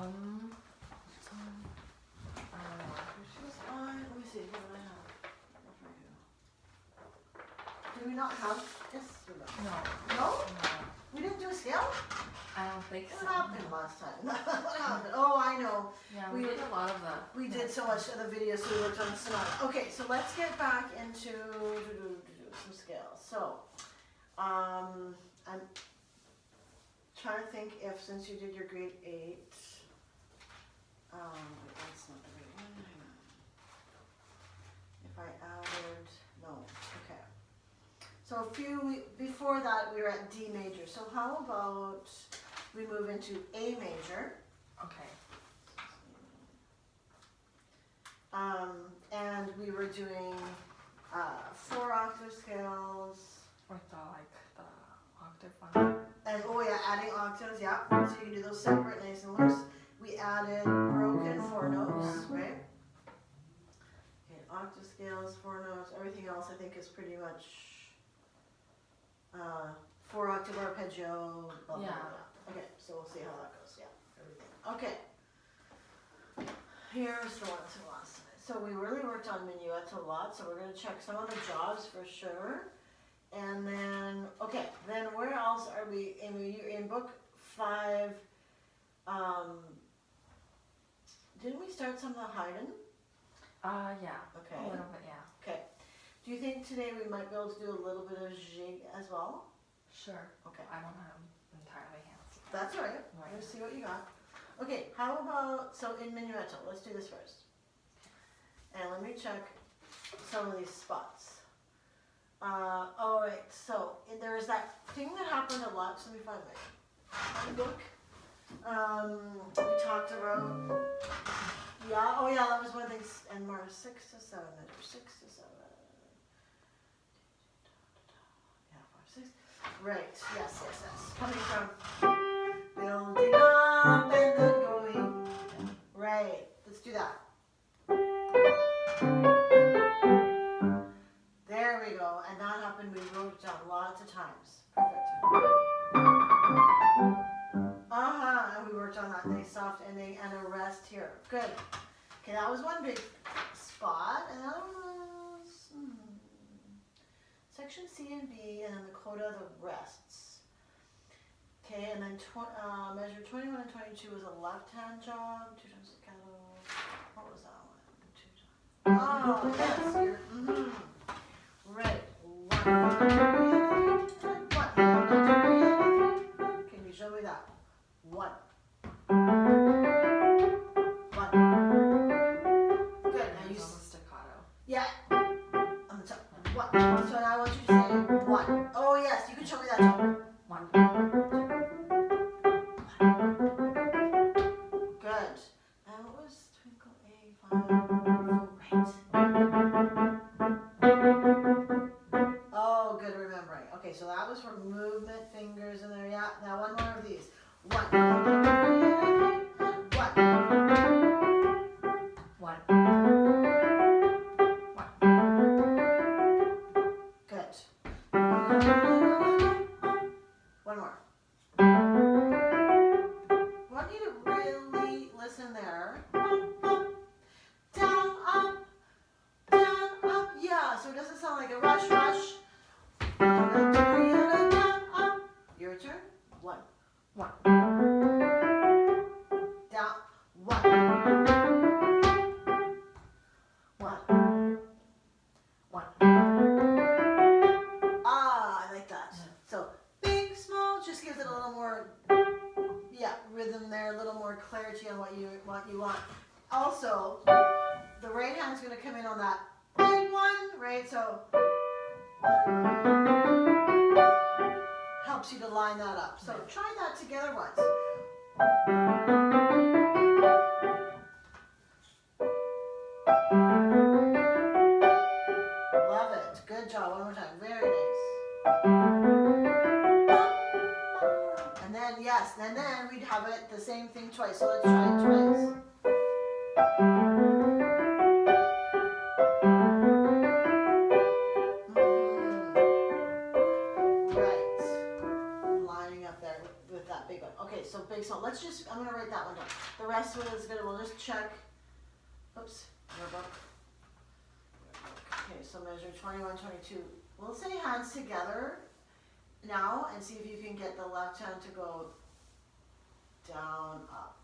Let me see. What do I have? Do we not have? Yes. No. No? We didn't do a scale? I don't think so. What happened last time? What happened? Oh, I know. Yeah, we did a lot of that. We did so much of the video, so we worked on the sonata. Okay, so let's get back into some scales. So, I'm trying to think if, since you did your grade 8, that's not the right one. Hang on. If I added, no, okay. So before that, we were at D major. So how about we move into A major? Okay. And we were doing 4 octave scales. With the octave one. And oh yeah, adding octaves, yeah. So you can do those separate, nice and loose. We added broken 4 notes, right? Okay, octave scales, 4 notes, everything else I think is pretty much 4 octave arpeggio, blah, blah, blah. Okay, so we'll see how that goes, yeah, everything. Okay. Here's the ones from last time. So we really worked on minuets a lot, so we're going to check some of the jobs for sure. And then, okay, then where else are we? In book 5, didn't we start some of the Haydn? Yeah. Okay. A little bit, yeah. Okay. Do you think today we might be able to do a little bit of jig as well? Sure. Okay. I don't have entirely hands. That's all right. Let's see what you got. Okay, how about, so in minuetto, let's do this first. And let me check some of these spots. All right, so there is that thing that happened a lot, so let me find my book. We talked about, yeah, oh yeah, that was one thing, and more 6 to 7, measure 6 to 7. Yeah, 5, 6. Right, yes. Coming from building up and then going. Right, let's do that. There we go, and that happened, we wrote it down lots of times. Perfect. And we worked on that nice soft ending and a rest here. Good. Okay, that was one big spot, and that was section C and B, and then the coda, the rests. Okay, and then measure 21 and 22 was a left-hand job, 2 times staccato. What was that one? 2 times. Oh, yes, you're, right. 1, 2, 3, 1. Can you show me that? 1. 1. Good. Now you staccato. Yeah. On the top. 1. So now I want you to say 1. Oh yes, you can show me that too. 1. Good. Now what was twinkle A5? Right. Oh, good remembering. Okay, so that was for movement, fingers in there. Yeah. Now one more of these. 1. 1. Good. One more. I want you to really listen there. Down, up, down, up. Yeah, so it doesn't sound like a rush, rush. Down, up. Your turn. 1. 1. Down. 1. 1. 1. I like that. So big, small, just gives it a little more, rhythm there, a little more clarity on what you want. Also, the right hand's going to come in on that big one, right? So helps you to line that up. So try that together once. Love it. Good job. One more time. Very nice. And then, yes, and then we'd have it the same thing twice. So let's try it twice. Right. Lining up there with that big one. Okay, so big, so let's just, I'm gonna write that one down. The rest of it is good. We'll just check. Oops, your book. Okay, so measure 21, 22. We'll say hands together now and see if you can get the left hand to go down, up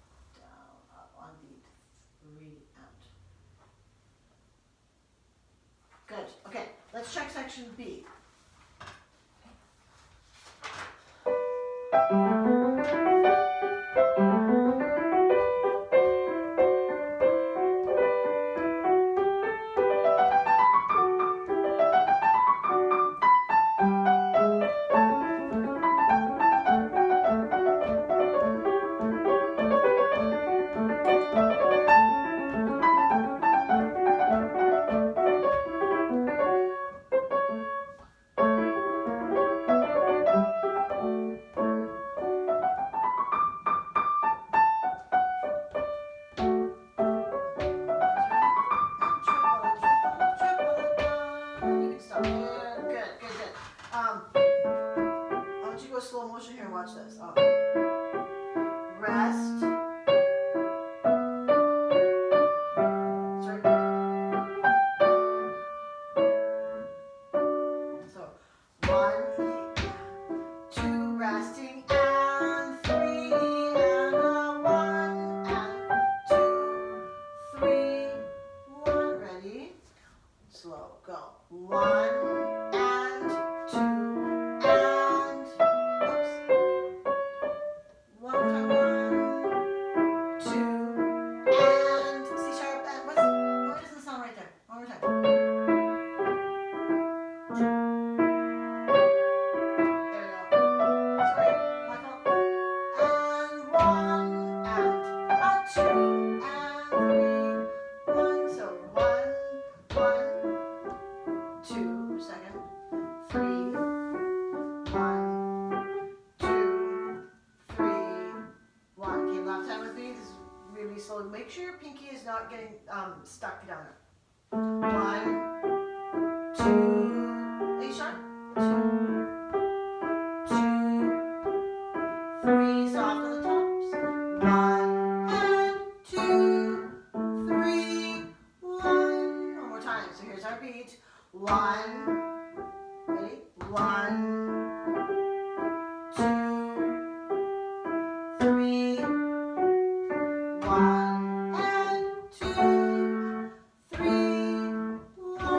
on beat 3 and. Good. Okay, let's check section B. Slow motion here, watch this. Rest. Sorry. So 1, 2, resting, and 3, and 1, and 2, 3, 1. Ready? Slow. Go. 1 and 2 and. One more time, 1, 2, and C sharp, and why doesn't it sound right there? One more time. There we go. Sorry, my fault. And 1, and 2, and 3, 1. So 1, 2, second, 3, 1. 3, 1. Okay, left hand with me. This is really slow. Make sure your pinky is not getting stuck down there. 1, 2, A sharp. 2, 3, soft on the tops. 1 and 2, 3, 1. One more time. So here's our beat. 1. Ready? 1, 2, 3, 1 and 2, 3, 1.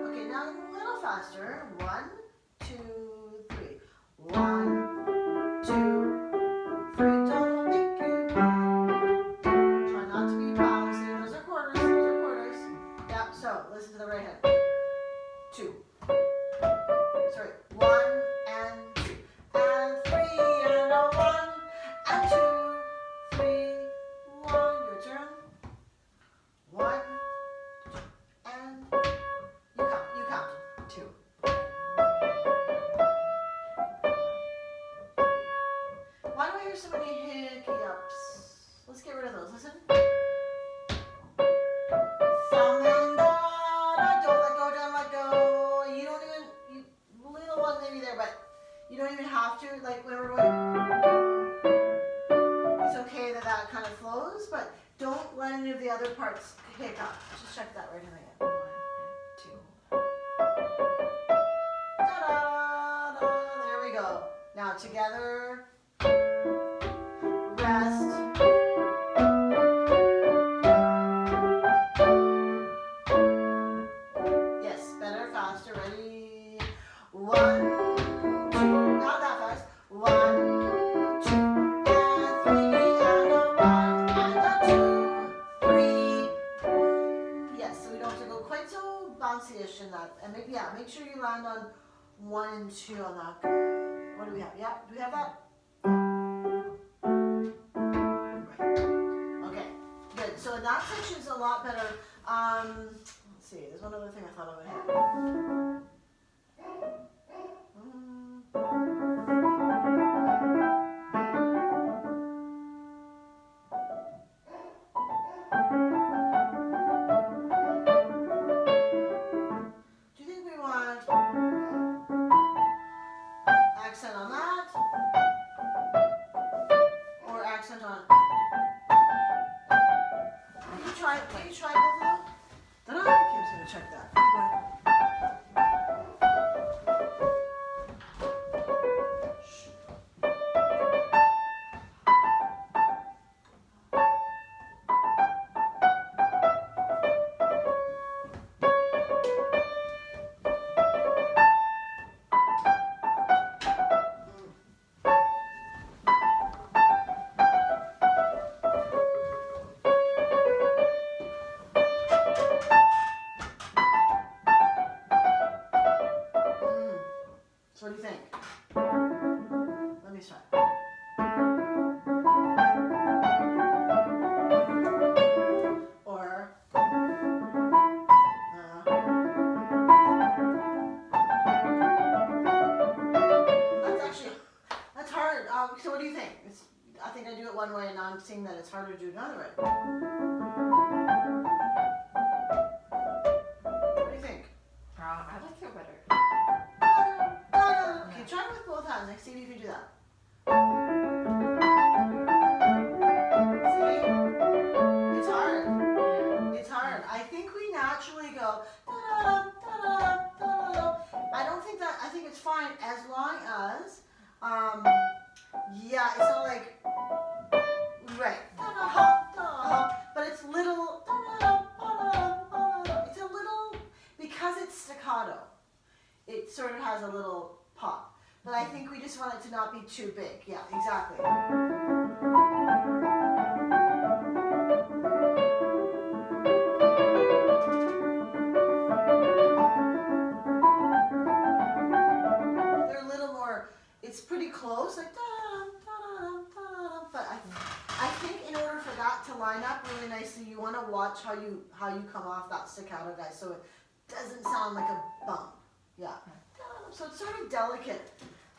Okay, now a little faster. 1, 2, 3. 1, 2, 3. Don't make it run. Try not to be bouncing. Those are quarters. Those are quarters. Yep. So listen to the right hand. 2. Sorry. 1 and 2 and 3 and a 1 and 2, 3, 1. Your turn. 1 and you count. 2. Why do I hear so many hiccups? Let's get rid of those. Listen. Thumb and da, don't let go, don't let go. You don't even, little one maybe there, but you don't even have to, like when we're going. It's okay that kind of flows, but don't let any of the other parts hiccup. Just check that right in again. 1 and 2. Ta-da! There we go. Now together. Rest. Yes, better, faster, ready. 1, 2, not that fast. 1, 2, and 3, and a 1, and a 2, 3. Yes, so we don't have to go quite so bouncy-ish in that. And maybe, yeah, make sure you land on 1 and 2 on that. What do we have? Yeah, do we have that? Right. Okay, good. So that section's a lot better. Let's see, there's one other thing I thought of here. Do you think we want accent on that? Or accent on try? Can you try both of them? Ta-da! Kim's gonna check that. Go ahead. So what do you think? Let me try. Or that's hard. So what do you think? I think I do it one way, and now I'm seeing that it's harder to do another way. What do you think? I like it better. Okay, try it with both hands. Like, see if you can do that. See? It's hard. It's hard. I think we naturally go da-da, da-da, da-da. I don't think that. I think it's fine as long as, yeah, it's not like right. Da-da, da-da, but it's little. Da-da, da-da, da-da. It's a little because it's staccato. It sort of has a little pop. But I think we just want it to not be too big. Yeah, exactly. They're a little more, it's pretty close, like da da da da. But I think in order for that to line up really nicely, you want to watch how you come off that staccato, guys, so it doesn't sound like a bump. Yeah. So it's sort of delicate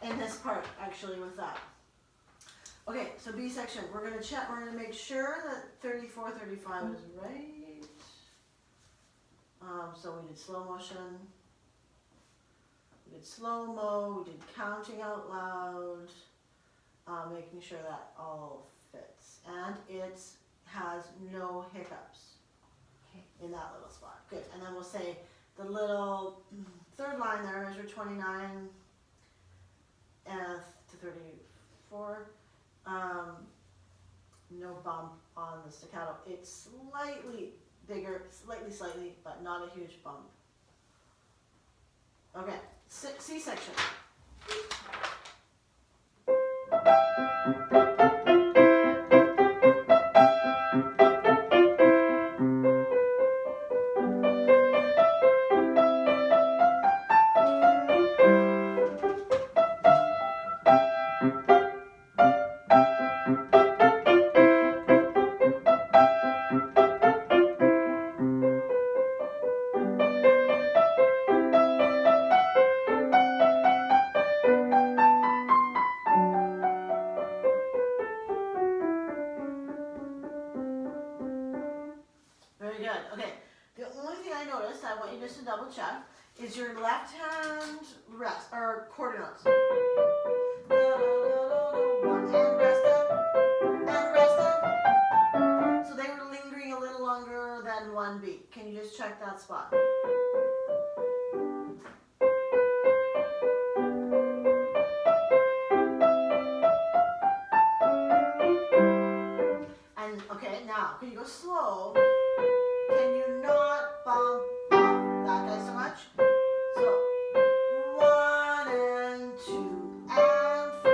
in this part, actually, with that. Okay, so B section. We're going to check. We're going to make sure that 34, 35 is right. So we did slow motion. We did slow-mo. We did counting out loud. Making sure that all fits. And it has no hiccups in that little spot. Good. And then we'll say the little third line there, measure 29 to 34. No bump on the staccato. It's slightly bigger, slightly, but not a huge bump. Okay, C section. Very good. Okay. The only thing I noticed, I want you just to double check, is your left hand rest or quarter notes. One hand rested and rested. So they were lingering a little longer than one beat. Can you just check that spot? And okay, now can you go slow? Can you not bump off that guy so much? So 1 and 2 and 3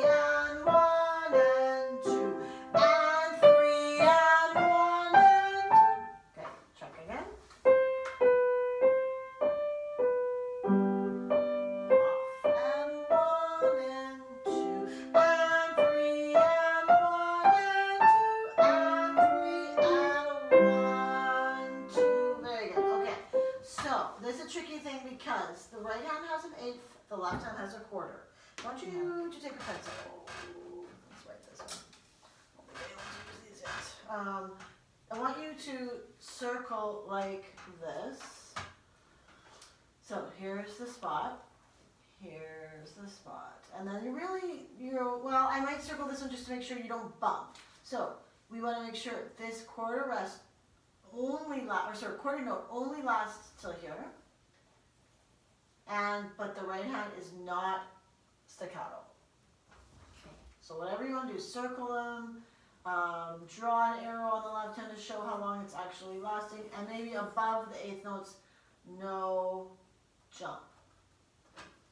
and 1 and 2 and 3 and 1 and 2. Okay, check again. Off and 1 and 2 and 3 and 1 and 2 and 3 and 1, 2. Very good. Okay. So this is a tricky thing because the right hand has an eighth, the left hand has a quarter. Why don't you take a pencil? Let's write this one. Won't be able to use these yet. I want you to circle like this. So here's the spot. Here's the spot. And then well, I might circle this one just to make sure you don't bump. So we want to make sure this quarter rest only quarter note only lasts till here. But the right hand is not staccato. Okay. So whatever you want to do, circle them, draw an arrow on the left hand to show how long it's actually lasting, and maybe above the eighth notes, no jump.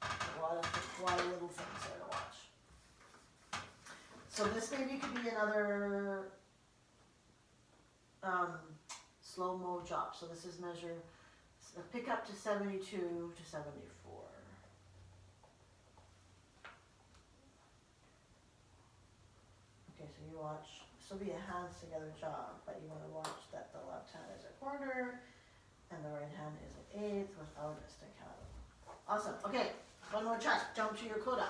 A lot of little things there to watch. So this maybe could be another slow-mo job. So this is measure, pick up to 72 to 74. Okay, so you watch, this will be a hands together job, but you want to watch that the left hand is a quarter and the right hand is an eighth without a staccato. Awesome. Okay, one more track. Jump to your coda.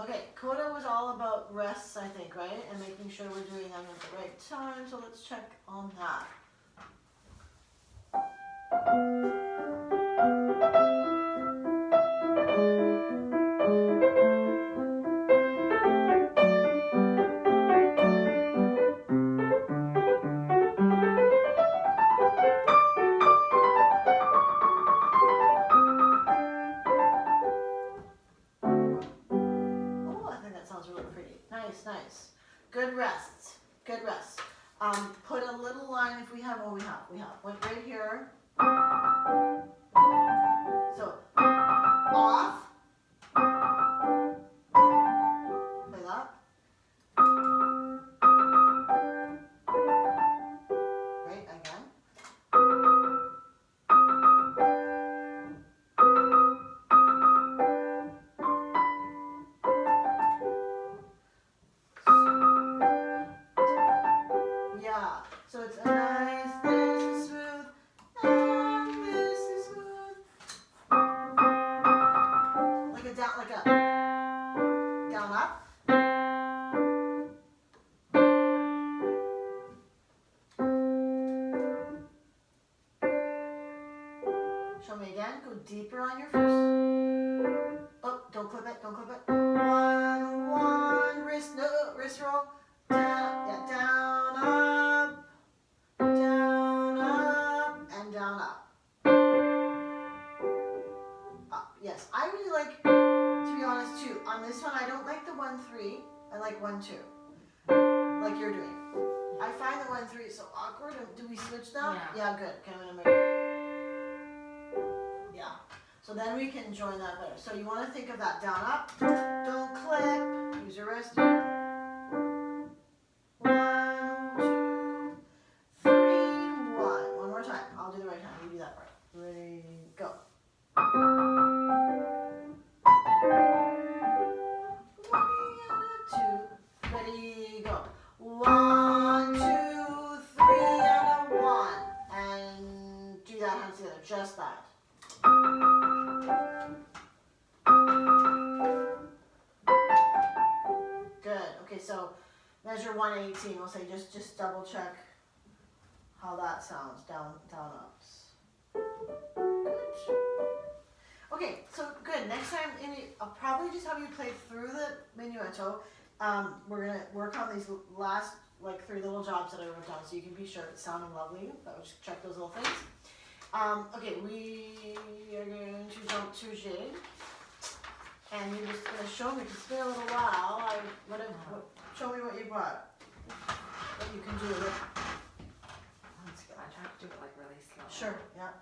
Okay, coda was all about rests, I think, right? And making sure we're doing them at the right time. So let's check on that. Nice. Good rests. Good rests. Put a little line if we have. Oh, we have. One right here. So off. Play that. Right again. So it's a nice, this is smooth, and this is smooth. Like a down up. Show me again, go deeper on your first. Oh, don't clip it. One, wrist roll. Down, up, and down, up. Yes, I really like, to be honest, too. On this one, I don't like the 1-3. I like 1-2, like you're doing. I find the 1-3 so awkward. Do we switch now? Yeah, good. Okay, I'm gonna make it. Yeah. So then we can join that better. So you want to think of that down, up. Don't clip. Use your wrist. 1, 2, 3, 1. One more time. I'll do the right hand. You do that part. Ready, go. 1 and a 2. Ready, go. 1, 2, 3 and a 1. And do that hands together. Just that. Good. Okay, so measure 118. We'll say just double check how that sounds. Down, ups. Good. Okay, so good. Next time, I'll probably just have you play through the minuetto. We're gonna work on these last 3 little jobs that I wrote down, so you can be sure it's sounding lovely. But we'll just check those little things. Okay, we are going to jump to Jade. And you're just going to show me, it's been a little while, show me what you brought, what you can do with it. That's good. I try to do it really slow. Sure, yeah.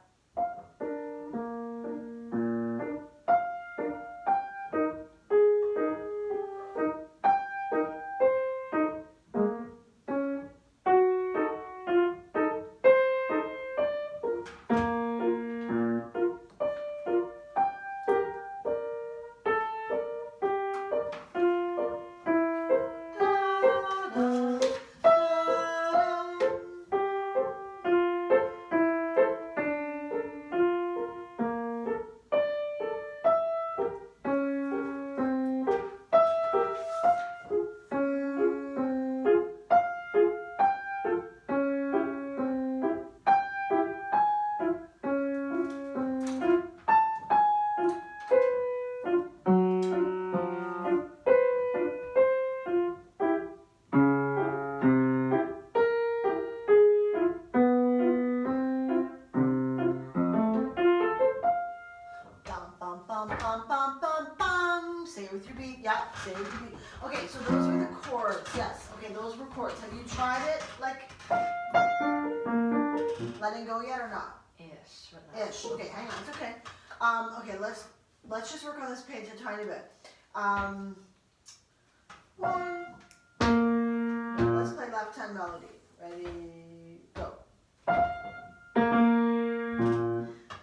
Okay, those were chords. Have you tried it, like, letting go yet or not? Ish, but not. Ish. Okay, hang on. It's okay. Okay, let's just work on this page a tiny bit. One. Let's play left hand melody. Ready, go.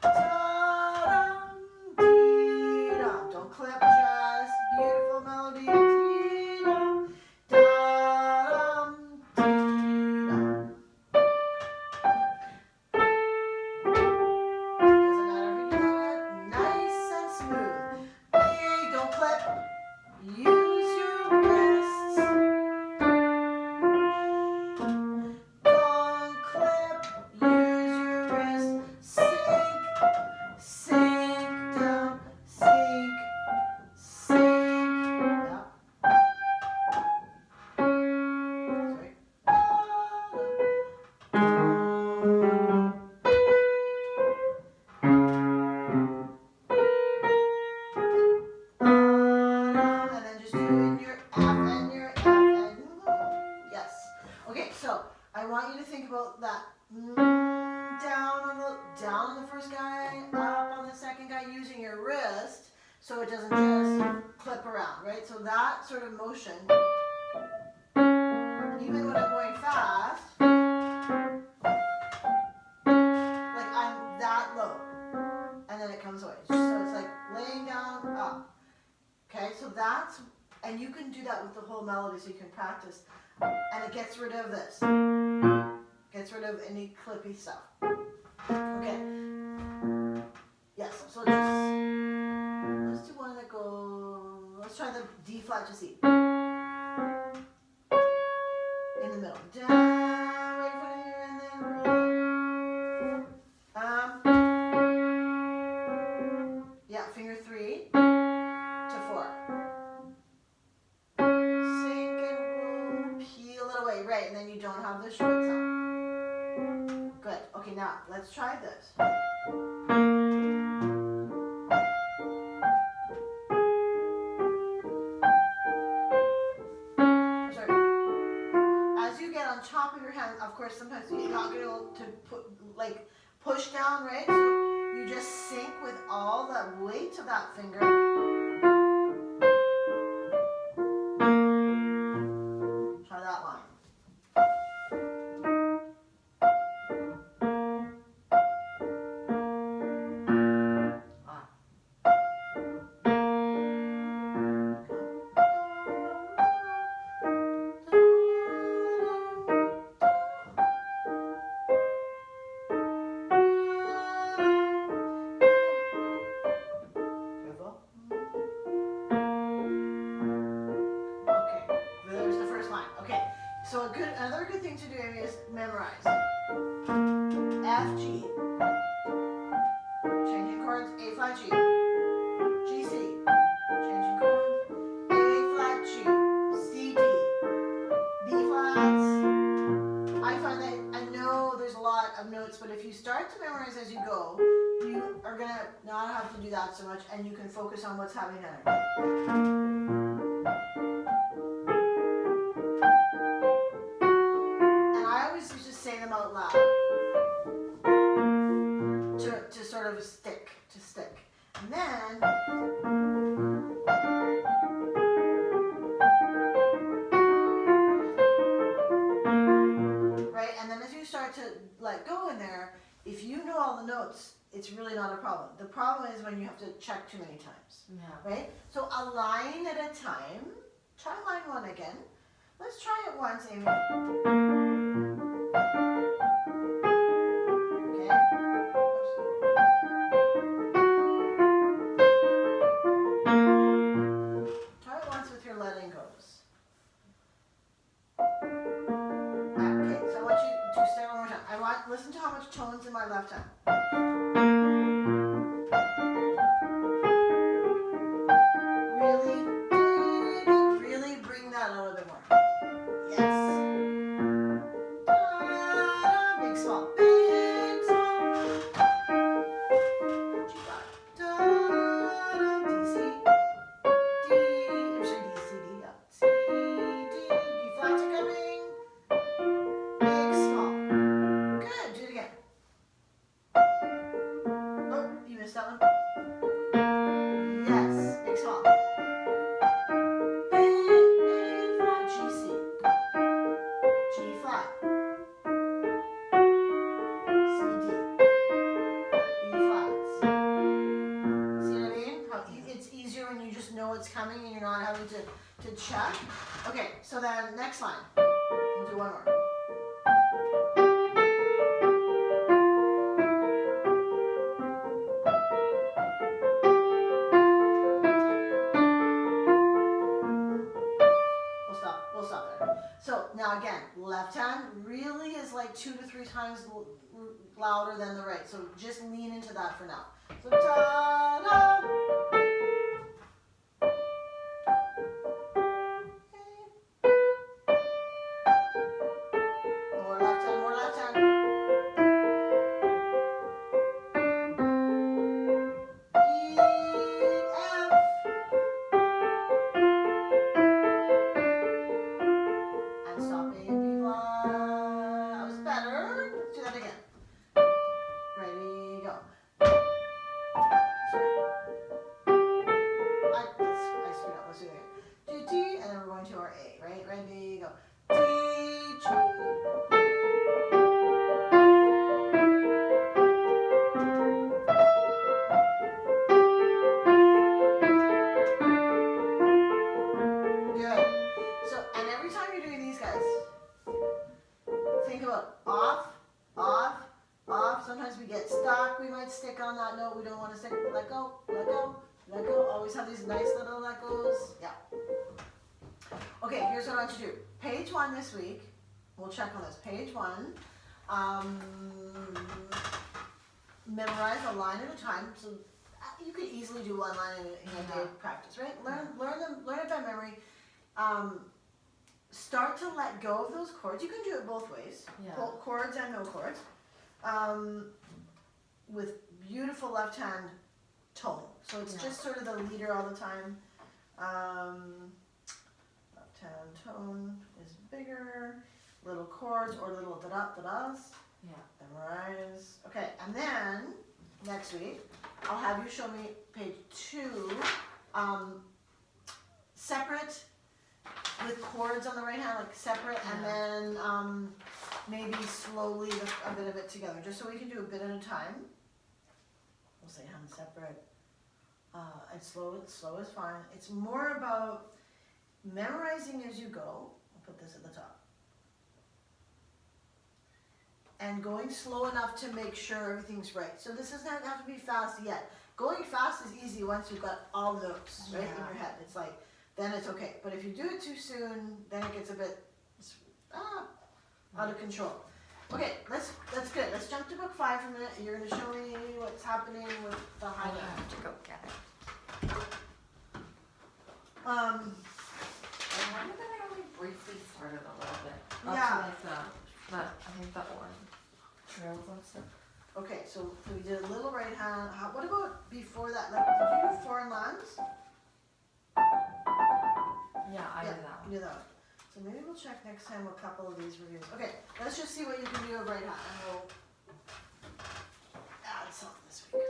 Da-dum, dee-dum. Don't clip, just beautiful melody. Dee-dum, da-dum, dee-dum. Doesn't matter if you do it nice and smooth. Hey, don't clip. Use your wrists. Don't clip. Use your wrists. Sink down. Sink. Yeah. Sorry. And then just do in your F and your F and yes. Okay, so I want you to think about that down on the first guy, up on the second guy, using your wrist so it doesn't just clip around, right? So that sort of motion, even when I'm going fast, like I'm that low, and then it comes away. So it's like laying down, up. Okay, so that's, and you can do that with the whole melody so you can practice. And it gets rid of this. Gets rid of any clippy stuff. Okay. Yes, so let's do one that goes, let's try the D flat to C. In the middle. Down, right foot here, and then yeah, finger 3 to 4. Sink and roll, peel it away, right, and then you don't have the short sound. Good. Okay, now let's try this. Sorry. As you get on top of your hand, of course, sometimes you're not going to be able to push down, right? So you just sink with all the weight of that finger. Try that line. Careful. Okay, there's the first line. Okay, so another good thing to do, Amy, is memorize. F, G. Changing chords, A flat, G. G, C. Changing chords, A flat, G. C, D. B flats. I find that, I know there's a lot of notes, but if you start to memorize as you go, you are going to not have to do that so much, and you can focus on what's happening there. And I always used to say them out loud to sort of stick. And then right, and then as you start to let go in there, if you know all the notes, it's really not a problem. The problem is when you have to check too many times. Yeah. Right? So a line at a time. Try line 1 again. Let's try it once, Amy. Okay. Try it once with your letting goes. Okay, so I want you to say it one more time. Listen to how much tone's in my left hand. Really bring that a little bit more. Yes. Big small. G flat. D, C, D, or sorry, D, C, D, yeah. C, D, B flat to come in. did check. Okay, so then next line. We'll do one more. We'll stop there. So now again, left hand really is like 2 to 3 times louder than the right. So just lean into that for now. So ta-da! More left hand, more left hand. E, F. And stop A and B flat. That was better. Let's do that again. Ready, go. Sorry. I screwed up. Let's do it again. D, D, and then we're going to our A, right? Ready, go. D, G. Good. So, and every time you're doing these guys, think about off, off, off. Sometimes we get stuck. We might stick on that note. We don't want to stick. Let go, let go, let go. Always have these nice little let goes. Yeah. Okay, here's what I want you to do. Page 1 this week. We'll check on this. Page 1. Memorize a line at a time. So you could easily do one line in a day of practice, right? Learn it by memory. Start to let go of those chords. You can do it both ways. Yeah. Chords and no chords. With beautiful left hand tone. So it's just sort of the leader all the time. Left hand tone is bigger. Little chords or little da-da-da-das. Yeah. Memorize. Okay, and then next week I'll have you show me page 2, separate with chords on the right hand, like separate, and then maybe slowly a bit of it together, just so we can do a bit at a time. We'll say hand separate, and slow is fine. It's more about memorizing as you go. I'll put this at the top. And going slow enough to make sure everything's right. So this doesn't have to be fast yet. Going fast is easy once you've got all the notes right in your head. It's like, then it's okay. But if you do it too soon, then it gets a bit out of control. Okay, that's good. Let's jump to book 5 for a minute. You're going to show me what's happening with the I high note. have to go get it. I wonder that I only briefly started a little bit. Up Yeah. to like I think the orange trails and stuff. Okay, so we did a little right hand. What about before that? Like, did you do foreign lands? Yeah, I did that one. You did that one. So maybe we'll check next time a couple of these reviews. Okay, let's just see what you can do of right hand, and we'll add something this week.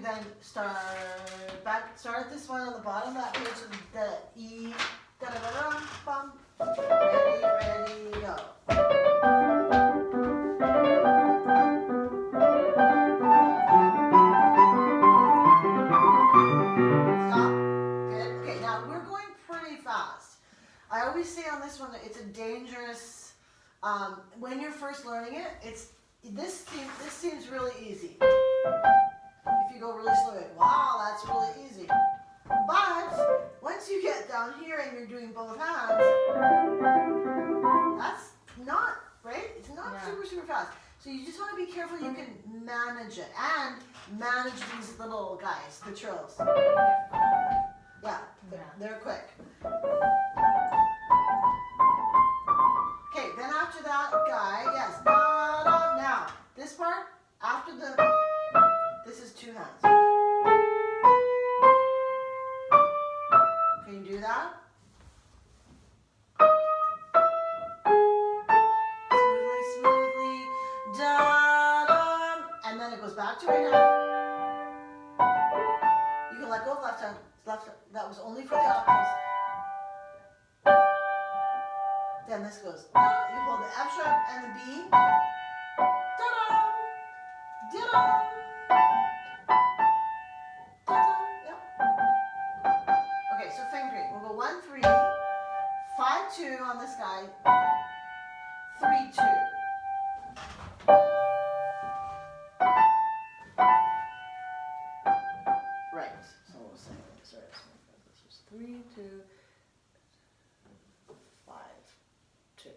then start at this one on the bottom of that page, the E, da da da da, bum. Ready, go. Stop. Good. Okay, now we're going pretty fast. I always say on this one that it's a dangerous, when you're first learning it, this seems really easy. If you go really slow, wow, that's really easy. But once you get down here and you're doing both hands, that's not, right? It's not super fast. So you just want to be careful you can manage it and manage these little guys, the trills. Yeah, they're quick. Okay, then after that guy, yes, da, da. Now, this part, after this is two hands. Can you do that? Smoothly, da, da. And then it goes back to right hand. You can let go of left hand. That was only for the octaves. Then this goes. You hold the F sharp and the B. Da-da, da-da, da-da. Yep. Okay, so fingering. We'll go 1, 3, 5, 2 on this guy. 3, 2. Right. So we'll say, sorry, this was 3, 2, 5, 2.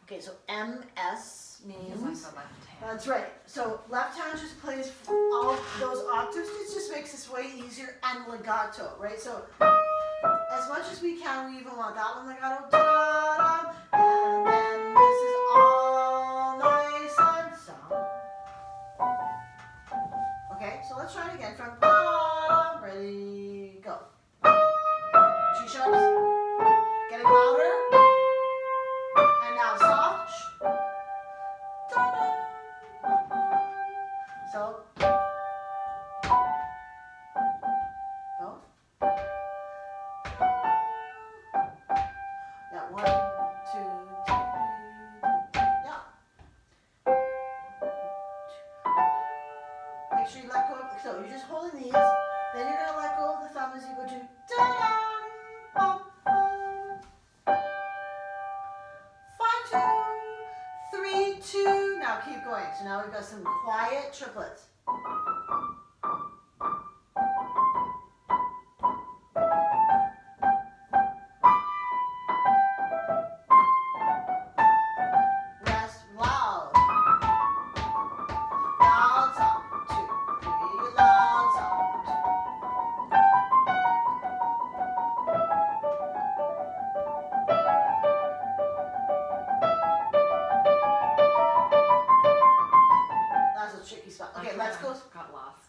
Okay, so MS means. Like the left hand. That's right. So left hand just plays all those octaves. It just makes this way easier and legato, right? So as much as we can, we even want that one legato. Da-da, and then this is all nice and soft. Okay, so let's try it again from da-da, ready, go. 2 sharps, getting louder, and now soft. Da-da. So, go. Yeah, 1, 2, 3. Yeah. Make sure you let go of, so you're just holding these, then you're going to let go of the thumb as you go to da-da, bum, bum. 5, 2, 3, 2. Now keep going. So now we've got some quiet triplets. Rest loud. Loud sound. 2, 3, loud sound. That's a tricky spot. Okay, let's go. Got lost.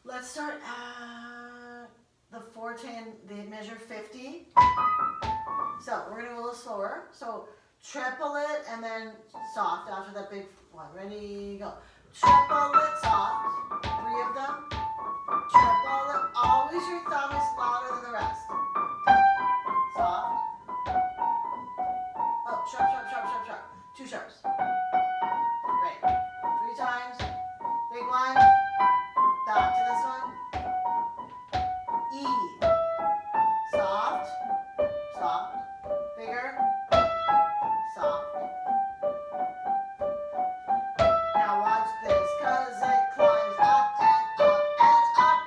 Let's start at the 410, the measure 50. So we're gonna go a little slower. So triple it and then soft after that big one. Ready, go. Triple it, soft. 3 of them. Triple it. Always your thumb is louder than the rest. Soft. Oh, sharp, sharp, sharp, sharp, sharp. 2 sharps. Right. 3 times. Big one. Back to this one. E. Soft. Soft. Bigger. Soft. Now watch this, cause it climbs up and up and up.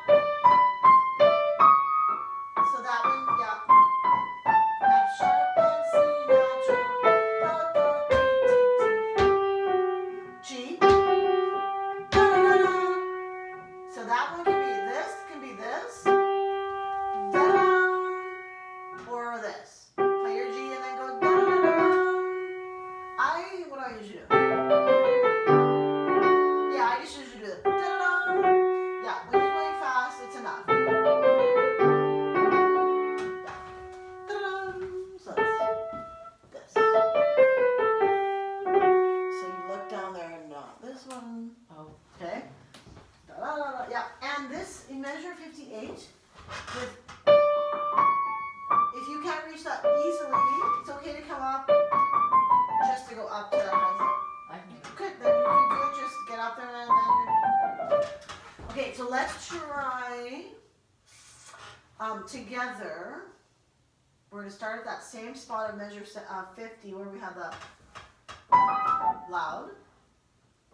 together, we're gonna start at that same spot of measure 50 where we have the loud.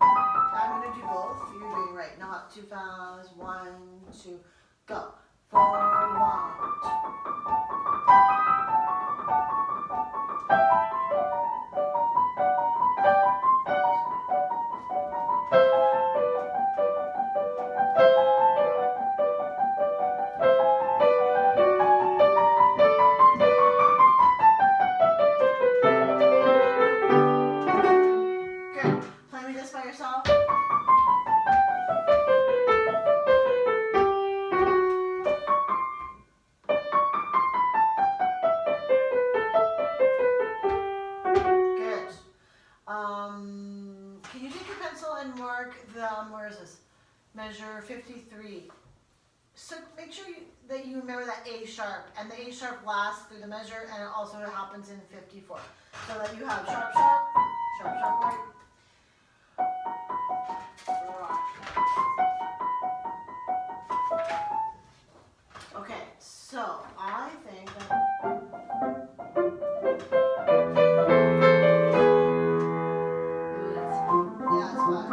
I'm gonna do both. You're doing right, not too fast. 1, 2, go. 4, 1. Good. Play me this by yourself. Good. Can you take your pencil and mark the, where is this? Measure 53. So make sure that you remember that A sharp, and the A sharp lasts through the measure, and it also happens in 54. So that you have sharp, sharp, sharp, sharp, right. Okay, so I think that. Yeah, it's fine.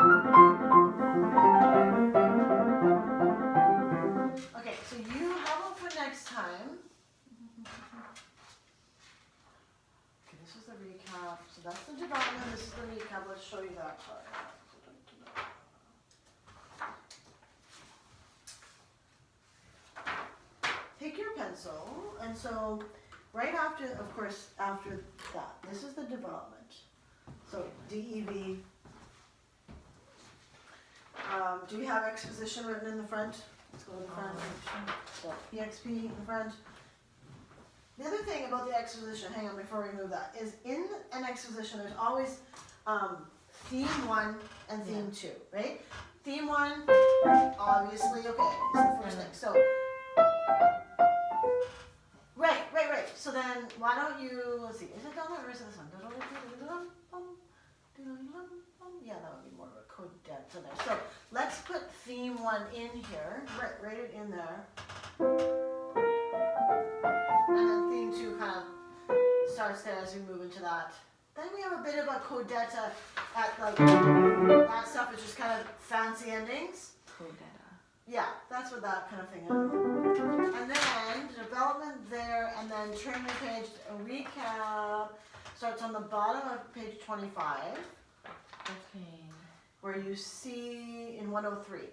Okay, so you have one for next time. Okay, this is the recap. So that's the development. This is the recap. Let's show you that part. Take your pencil, and so right after, of course, after that, this is the development. So DEV. Do we have exposition written in the front? Let's go to the front. So EXP in the front. The other thing about the exposition, hang on before we move that, is in an exposition there's always theme 1 and theme 2, right? Theme 1, obviously, okay, it's the first thing. So, right. So then, why don't you, let's see, is it down there or is it this one? Yeah, that would be more of a codetta there. So, let's put theme 1 in here, write it in there. And then theme 2 kind of starts there as we move into that. Then we have a bit of a codetta at like, that stuff is just kind of fancy endings. Codetta. Yeah, that's what that kind of thing is. And then development there, and then turn the page, a recap starts on the bottom of page 25. Okay. Where you see in 103.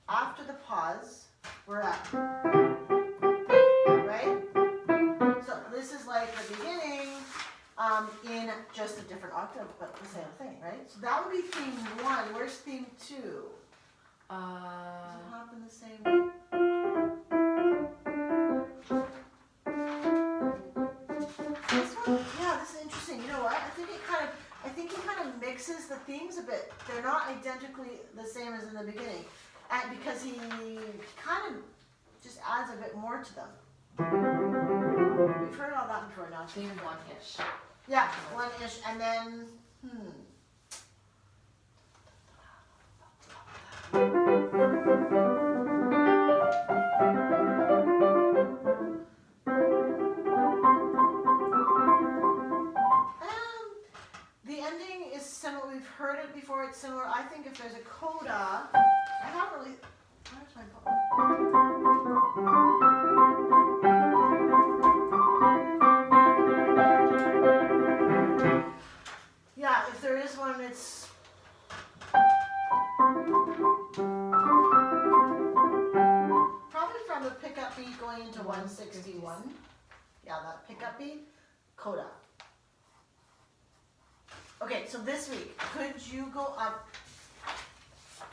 After the pause, we're at. Right? So this is like the beginning in just a different octave, but the same thing, right? So that would be theme 1. Where's theme 2? Does it happen the same way? This one? Yeah, this is interesting. You know what? I think he kind of mixes the themes a bit. They're not identically the same as in the beginning. And because he kind of just adds a bit more to them. We've heard all that before now. Theme 1-ish. Yeah, 1-ish, and then, the ending is similar. We've heard it before. It's similar. I think if there's a coda, I haven't really. Where's my book? Yeah, if there is one, it's. Probably from the pickup beat going into 161. Yeah, that pickup beat, coda. Okay, so this week, could you go up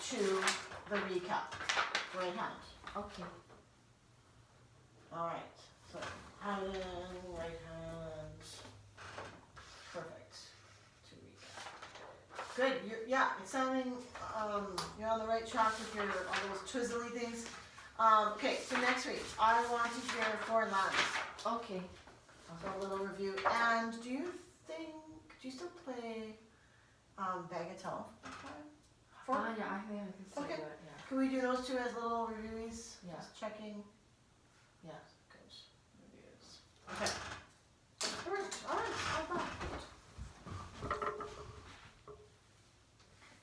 to the recap? Right hand. Okay. Alright, so hand in, right hand. Perfect. To recap. Good, yeah, it's sounding, you're on the right track with your, all those twizzly things. Okay, so next week, I want to hear foreign lands. Okay. So a little review. And do you still play Bagatelle? Yeah, I think I can still Okay. do it, yeah. Can we do those two as little reviewees? Yeah. Just checking. Yeah. Good. Maybe it is. Okay. Alright, all done.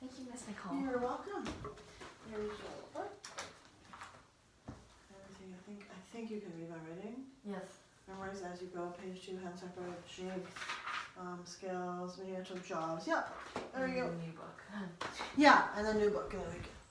Thank you, Miss Nicole. You're welcome. Here's your book. Everything I think you can read my writing. Yes. Memorize as you go, page 2, hand separate, jig, skills, miniature jobs. Yeah, there we go. New book. Yeah, and the new book. There we go.